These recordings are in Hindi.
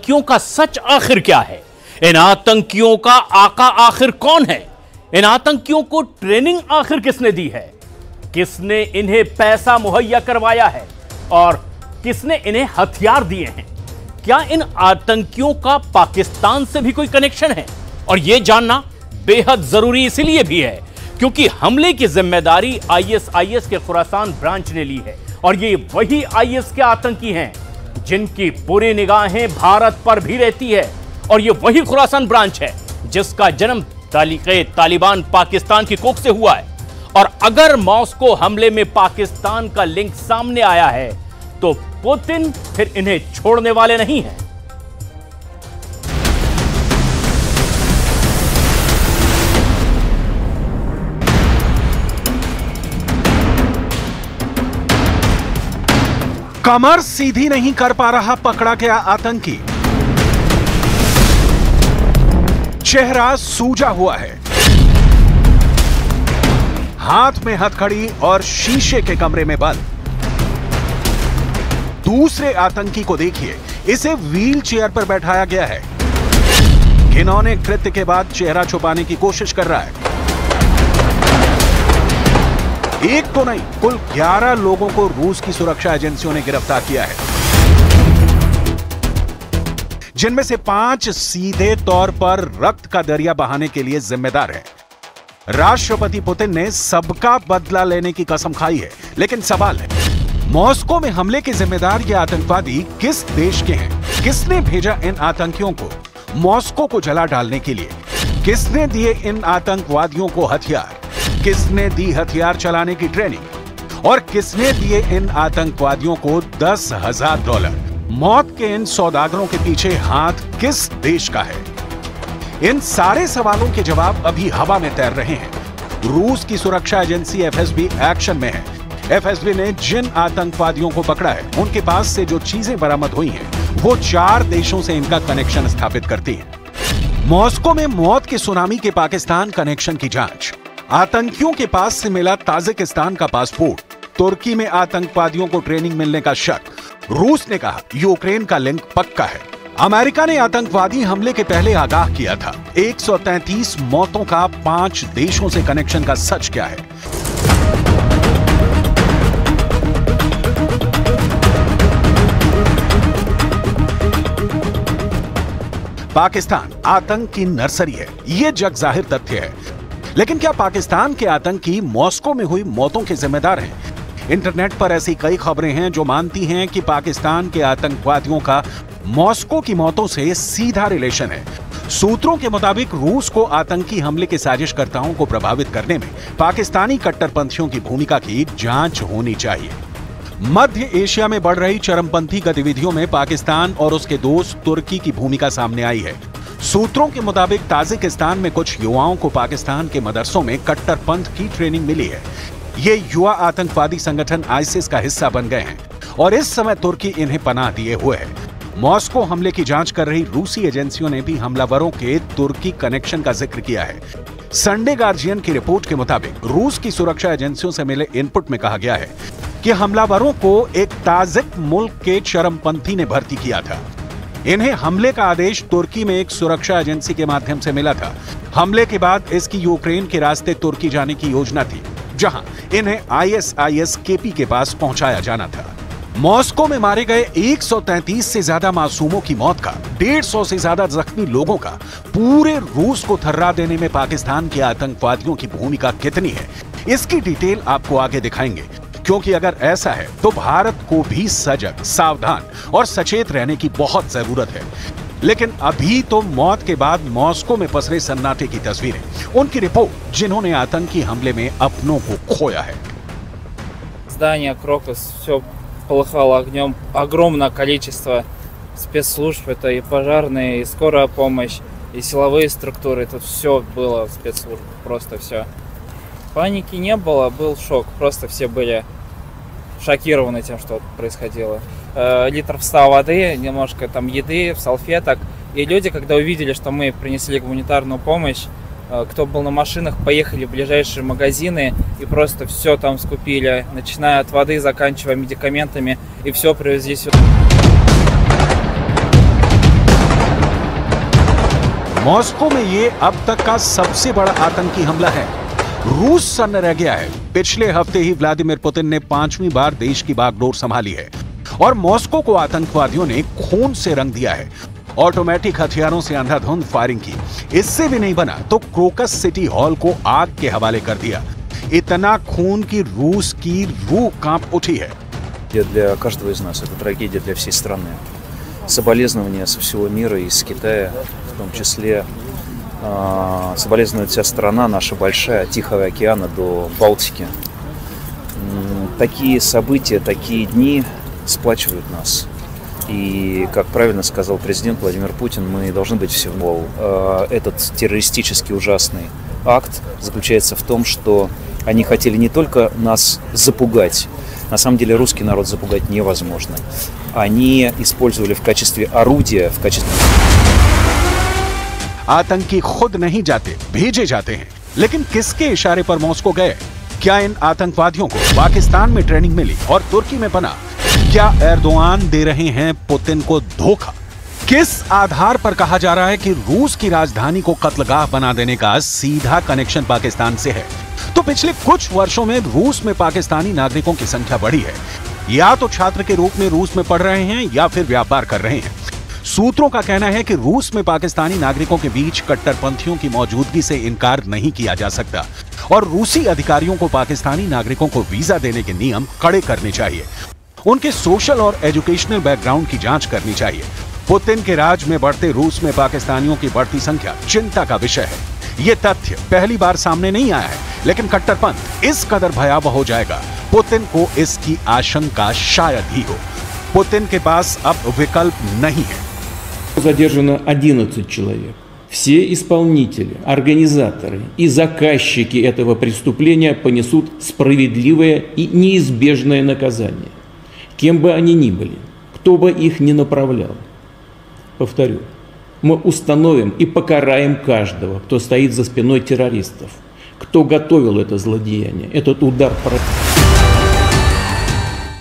आतंकियों का सच आखिर क्या है? इन आतंकियों का आका आखिर कौन है? इन आतंकियों को ट्रेनिंग आखिर किसने दी है? किसने इन्हें पैसा मुहैया करवाया है और किसने इन्हें हथियार दिए हैं? क्या इन आतंकियों का पाकिस्तान से भी कोई कनेक्शन है? और यह जानना बेहद जरूरी इसलिए भी है क्योंकि हमले की जिम्मेदारी आईएसआईएस के खुरासान ब्रांच ने ली है और ये वही आईएस के आतंकी हैं जिनकी बुरी निगाहें भारत पर भी रहती है। और ये वही खुरासान ब्रांच है जिसका जन्म तालिबान पाकिस्तान की कोख से हुआ है। और अगर मॉस्को हमले में पाकिस्तान का लिंक सामने आया है तो पुतिन फिर इन्हें छोड़ने वाले नहीं हैं। कमर सीधी नहीं कर पा रहा पकड़ा गया आतंकी, चेहरा सूजा हुआ है, हाथ में हथकड़ी और शीशे के कमरे में बंद। दूसरे आतंकी को देखिए, इसे व्हील चेयर पर बैठाया गया है। घिनौने कृत्य के बाद चेहरा छुपाने की कोशिश कर रहा है। एक तो नहीं, कुल 11 लोगों को रूस की सुरक्षा एजेंसियों ने गिरफ्तार किया है, जिनमें से 5 सीधे तौर पर रक्त का दरिया बहाने के लिए जिम्मेदार हैं। राष्ट्रपति पुतिन ने सबका बदला लेने की कसम खाई है, लेकिन सवाल है, मॉस्को में हमले के जिम्मेदार ये आतंकवादी किस देश के हैं? किसने भेजा इन आतंकियों को मॉस्को को जला डालने के लिए? किसने दिए इन आतंकवादियों को हथियार? किसने दी हथियार चलाने की ट्रेनिंग? और किसने दिए इन आतंकवादियों को $10,000? मौत के इन सौदागरों के पीछे हाथ किस देश का है? इन सारे सवालों के जवाब अभी हवा में तैर रहे हैं। रूस की सुरक्षा एजेंसी एफएसबी एक्शन में है। एफएसबी ने जिन आतंकवादियों को पकड़ा है, उनके पास से जो चीजें बरामद हुई हैं, वो 4 देशों से इनका कनेक्शन स्थापित करती हैं। मॉस्को में मौत के सुनामी के पाकिस्तान कनेक्शन की जांच, आतंकियों के पास से मिला ताजिकिस्तान का पासपोर्ट, तुर्की में आतंकवादियों को ट्रेनिंग मिलने का शक, रूस ने कहा यूक्रेन का लिंक पक्का है, अमेरिका ने आतंकवादी हमले के पहले आगाह किया था, 133 मौतों का 5 देशों से कनेक्शन का सच क्या है? पाकिस्तान आतंक की नर्सरी है, यह जग जाहिर तथ्य है। लेकिन क्या पाकिस्तान के आतंकी मॉस्को में हुई मौतों के जिम्मेदार हैं? इंटरनेट पर ऐसी कई खबरें हैं जो मानती हैं कि पाकिस्तान के आतंकवादियों का मॉस्को की मौतों से सीधा रिलेशन है। सूत्रों के मुताबिक रूस को आतंकी हमले के साजिशकर्ताओं को प्रभावित करने में पाकिस्तानी कट्टरपंथियों की भूमिका की जांच होनी चाहिए। मध्य एशिया में बढ़ रही चरमपंथी गतिविधियों में पाकिस्तान और उसके दोस्त तुर्की की भूमिका सामने आई है। सूत्रों के मुताबिक ताजिकिस्तान में कुछ युवाओं को पाकिस्तान के मदरसों में कट्टरपंथ की ट्रेनिंग मिली है। ये युवा आतंकवादी संगठन आईसिस का हिस्सा बन गए हैं और इस समय तुर्की इन्हें पनाह दिए हुए है। मॉस्को हमले की जांच कर रही रूसी एजेंसियों ने भी हमलावरों के तुर्की कनेक्शन का जिक्र किया है। संडे गार्जियन की रिपोर्ट के मुताबिक रूस की सुरक्षा एजेंसियों से मिले इनपुट में कहा गया है कि हमलावरों को एक ताजिक मुल्क के चरमपंथी ने भर्ती किया था। इन्हें हमले का आदेश तुर्की में एक सुरक्षा एजेंसी के माध्यम से मिला था। हमले के बाद इसकी यूक्रेन के रास्ते तुर्की जाने की योजना थी, जहां इन्हें आईएसआईएस केपी के पास पहुंचाया जाना था। मॉस्को में मारे गए 133 से ज्यादा मासूमों की मौत का, 150 से ज्यादा जख्मी लोगों का पूरे रूस को थर्रा देने में पाकिस्तान के आतंकवादियों की भूमिका कितनी है, इसकी डिटेल आपको आगे दिखाएंगे। क्योंकि अगर ऐसा है तो भारत को भी सजग, सावधान और सचेत रहने की बहुत जरूरत है। लेकिन अभी तो मौत के बाद मॉस्को में पसरे सन्नाटे की तस्वीरें, उनकी रिपोर्ट जिन्होंने आतंकी हमले में अपनों को खोया है। Здание Крокус, все полыхало огнем, огромное количество спецслужб, это и пожарные, и скорая помощь, и силовые структуры, тут все было спецслужб, просто все. Паники не было, был шок, просто все были шокированы тем, что происходило. Литров 100 воды, немножко там еды, салфеток. И люди, когда увидели, что мы принесли гуманитарную помощь, кто был на машинах, поехали в ближайшие магазины и просто все там скупили, начиная от воды, заканчивая медикаментами, и все привезли сюда. मॉस्को में ये अब तक का सबसे बड़ा आतंकी हमला है। रूस सन्न रह गया है। पिछले हफ्ते ही व्लादिमीर पुतिन ने 5वीं बार देश की बागडोर संभाली है और मॉस्को को आतंकवादियों ने खून से रंग दिया है। ऑटोमेटिक हथियारों से अंधाधुंध फायरिंग की। इससे भी नहीं बना तो क्रोकस सिटी हॉल को आग के हवाले कर दिया। इतना खून की रूस की रूह कांप उठी है। Для каждого из нас это трагедия для всей страны. Соболезнования со всего мира, из Китая, в том числе соболезнует вся страна наша большая, от Тихого океана до Балтики. Такие события, такие дни сплачивают нас. И, как правильно сказал президент Владимир Путин, мы должны быть всего. Этот террористический ужасный акт заключается в том, что они хотели не только нас запугать. На самом деле русский народ запугать невозможно. Они использовали в качестве орудия, в качестве... आतंकी खुद नहीं जाते, भेजे जाते हैं। लेकिन किसके इशारे पर मॉस्को गए? क्या इन आतंकवादियों को पाकिस्तान में ट्रेनिंग मिली और तुर्की में पना? क्या एर्दोआन दे रहे हैं पुतिन को धोखा? किस आधार पर कहा जा रहा है कि रूस की राजधानी को कत्लगाह बना देने का सीधा कनेक्शन पाकिस्तान से है? तो पिछले कुछ वर्षों में रूस में पाकिस्तानी नागरिकों की संख्या बढ़ी है। या तो छात्र के रूप में रूस में पढ़ रहे हैं या फिर व्यापार कर रहे हैं। सूत्रों का कहना है कि रूस में पाकिस्तानी नागरिकों के बीच कट्टरपंथियों की मौजूदगी से इनकार नहीं किया जा सकता और रूसी अधिकारियों को पाकिस्तानी नागरिकों को वीजा देने के नियम कड़े करने चाहिए। उनके सोशल और एजुकेशनल बैकग्राउंड की जांच करनी चाहिए। पुतिन के राज में बढ़ते रूस में पाकिस्तानियों की बढ़ती संख्या चिंता का विषय है। ये तथ्य पहली बार सामने नहीं आया है, लेकिन कट्टरपंथ इस कदर भयावह हो जाएगा, पुतिन को इसकी आशंका शायद ही हो। पुतिन के पास अब विकल्प नहीं है। Задержано 11 человек. Все исполнители, организаторы и заказчики этого преступления понесут справедливое и неизбежное наказание. Кем бы они ни были, кто бы их ни направлял. Повторю, мы установим и покараем каждого, кто стоит за спиной террористов, кто готовил это злодеяние, этот удар против.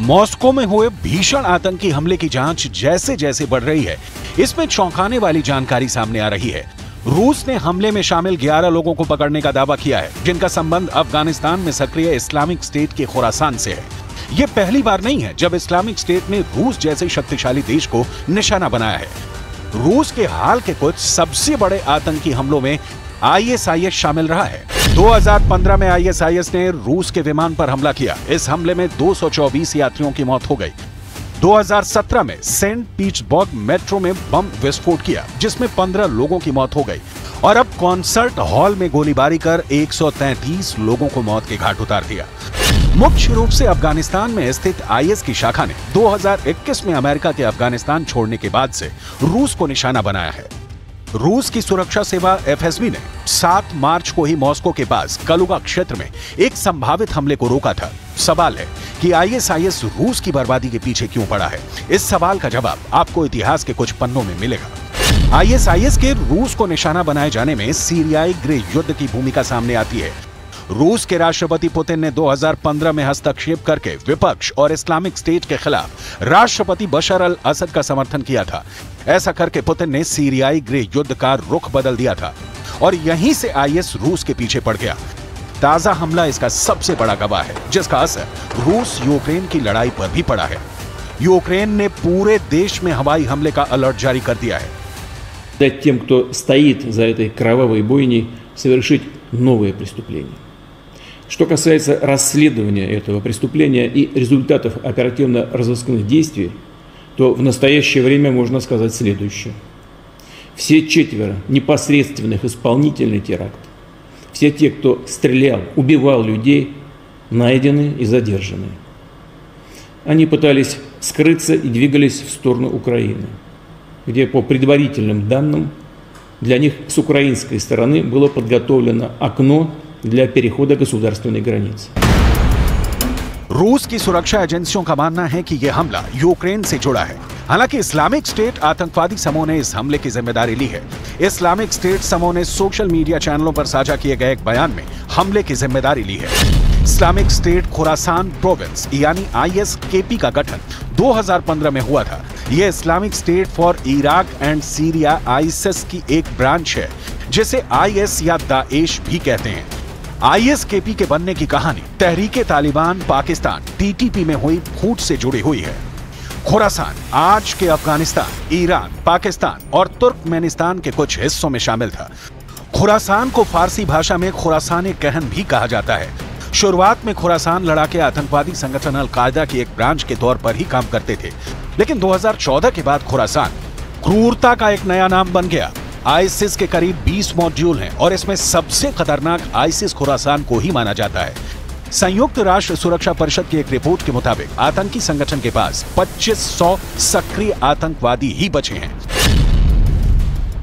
मॉस्को में हुए भीषण आतंकी हमले की जांच जैसे जैसे बढ़ रही है, इसमें चौंकाने वाली जानकारी सामने आ रही है। रूस ने हमले में शामिल 11 लोगों को पकड़ने का दावा किया है, जिनका संबंध अफगानिस्तान में सक्रिय इस्लामिक स्टेट के खुरासान से है। यह पहली बार नहीं है जब इस्लामिक स्टेट ने रूस जैसे शक्तिशाली देश को निशाना बनाया है। रूस के हाल के कुछ सबसे बड़े आतंकी हमलों में ISIS शामिल रहा है। 2015 में ISIS ने रूस के विमान पर हमला किया। इस हमले में 224 यात्रियों की मौत हो गई। 2017 में सेंट पीटर्सबर्ग मेट्रो में बम विस्फोट किया, जिसमें 15 लोगों की मौत हो गई। और अब कॉन्सर्ट हॉल में गोलीबारी कर 133 लोगों को मौत के घाट उतार दिया। मुख्य रूप से अफगानिस्तान में स्थित IS की शाखा ने 2021 में अमेरिका के अफगानिस्तान छोड़ने के बाद से रूस को निशाना बनाया है। रूस की सुरक्षा सेवा FSB ने 7 मार्च को ही मॉस्को के पास कलुगा क्षेत्र में एक संभावित हमले को रोका था। सवाल है कि ISIS रूस की बर्बादी के पीछे क्यों पड़ा है? इस सवाल का जवाब आपको इतिहास के कुछ पन्नों में मिलेगा। ISIS के रूस को निशाना बनाए जाने में सीरियाई गृह युद्ध की भूमिका सामने आती है। रूस के राष्ट्रपति पुतिन ने 2015 में हस्तक्षेप करके विपक्ष और इस्लामिक स्टेट के खिलाफ राष्ट्रपति बशर अल असद का समर्थन किया था। ऐसा करके पुतिन ने सीरियाई गृह युद्ध का रुख बदल दिया था और यहीं से IS रूस के पीछे पड़ गया। ताजा हमला इसका सबसे बड़ा गवाह है, जिसका असर रूस यूक्रेन की लड़ाई पर भी पड़ा है। यूक्रेन ने पूरे देश में हवाई हमले का अलर्ट जारी कर दिया है। Тем, кто стоит за этой кровавой бойней, совершить новые преступления. Что касается расследования этого преступления и результатов оперативно-розыскных действий, то в настоящее время можно сказать следующее. Все 4 непосредственных исполнителей теракта, все те, кто стрелял, убивал людей, найдены и задержаны. Они пытались скрыться и двигались в сторону Украины, где по предварительным данным для них с украинской стороны было подготовлено окно для перехода государственной границы. रूस की सुरक्षा एजेंसियों का मानना है कि यह हमला यूक्रेन से जुड़ा है। हालांकि इस्लामिक स्टेट आतंकवादी समूह ने इस हमले की जिम्मेदारी ली है। इस्लामिक स्टेट समूह ने सोशल मीडिया चैनलों पर साझा किए गए एक बयान में हमले की जिम्मेदारी ली है। इस्लामिक स्टेट खुरासान प्रोविंस यानी ISKP का गठन 2015 में हुआ था। यह Islamic state for Iraq and Syria ISS की एक ब्रांच है, जिसे आईएस या दाएश भी कहते हैं। आईएसकेपी के बनने की कहानी तहरीके तालिबान पाकिस्तान टीटीपी में हुई फूट से जुड़ी हुई है। खुरासान आज के अफगानिस्तान, ईरान, पाकिस्तान और तुर्कमेनिस्तान के कुछ हिस्सों में शामिल था। खुरासान को फारसी भाषा में खुरासान कहन भी कहा जाता है। शुरुआत में खुरासान लड़ाके आतंकवादी संगठन अल कायदा की एक ब्रांच के तौर पर ही काम करते थे, लेकिन 2014 के बाद खुरासान क्रूरता का एक नया नाम बन गया। आईसिस के करीब 20 मॉड्यूल हैं और इसमें सबसे खतरनाक आईसिस खुरासान को ही माना जाता है। संयुक्त राष्ट्र सुरक्षा परिषद की एक रिपोर्ट के मुताबिक आतंकी संगठन के पास 2500 सक्रिय आतंकवादी ही बचे हैं।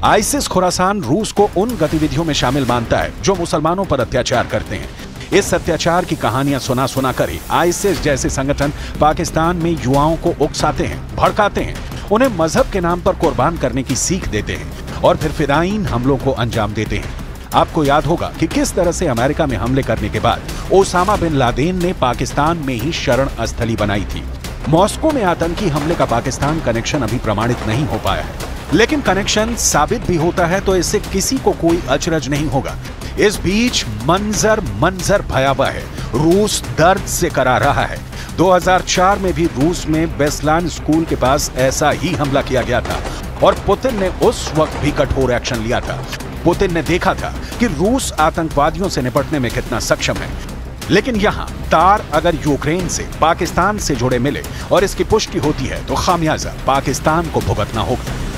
आईसिस खुरासान रूस को उन गतिविधियों में शामिल मानता है जो मुसलमानों पर अत्याचार करते हैं। इस अत्याचार की कहानियां सुना कर ही आईसिस जैसे संगठन पाकिस्तान में युवाओं को उकसाते हैं, भड़काते हैं, उन्हें मजहब के नाम पर कुर्बान करने की सीख देते हैं और फिर फिदायीन हमलों को अंजाम देते हैं। आपको याद होगा कि किस तरह से अमेरिका में हमले करने के बाद ओसामा बिन लादेन ने पाकिस्तान में ही शरण स्थली बनाई थी। मॉस्को में आतंकी हमले का पाकिस्तान कनेक्शन अभी प्रमाणित नहीं हो पाया है, लेकिन कनेक्शन साबित भी होता है तो इससे किसी को कोई अचरज नहीं होगा। इस बीच मंजर भयावह है। रूस दर्द से करा रहा है। 2004 में भी रूस में बेस्लान स्कूल के पास ऐसा ही हमला किया गया था और पुतिन ने उस वक्त भी कठोर एक्शन लिया था। पुतिन ने देखा था कि रूस आतंकवादियों से निपटने में कितना सक्षम है। लेकिन यहां तार अगर यूक्रेन से, पाकिस्तान से जुड़े मिले और इसकी पुष्टि होती है तो खामियाजा पाकिस्तान को भुगतना होगा।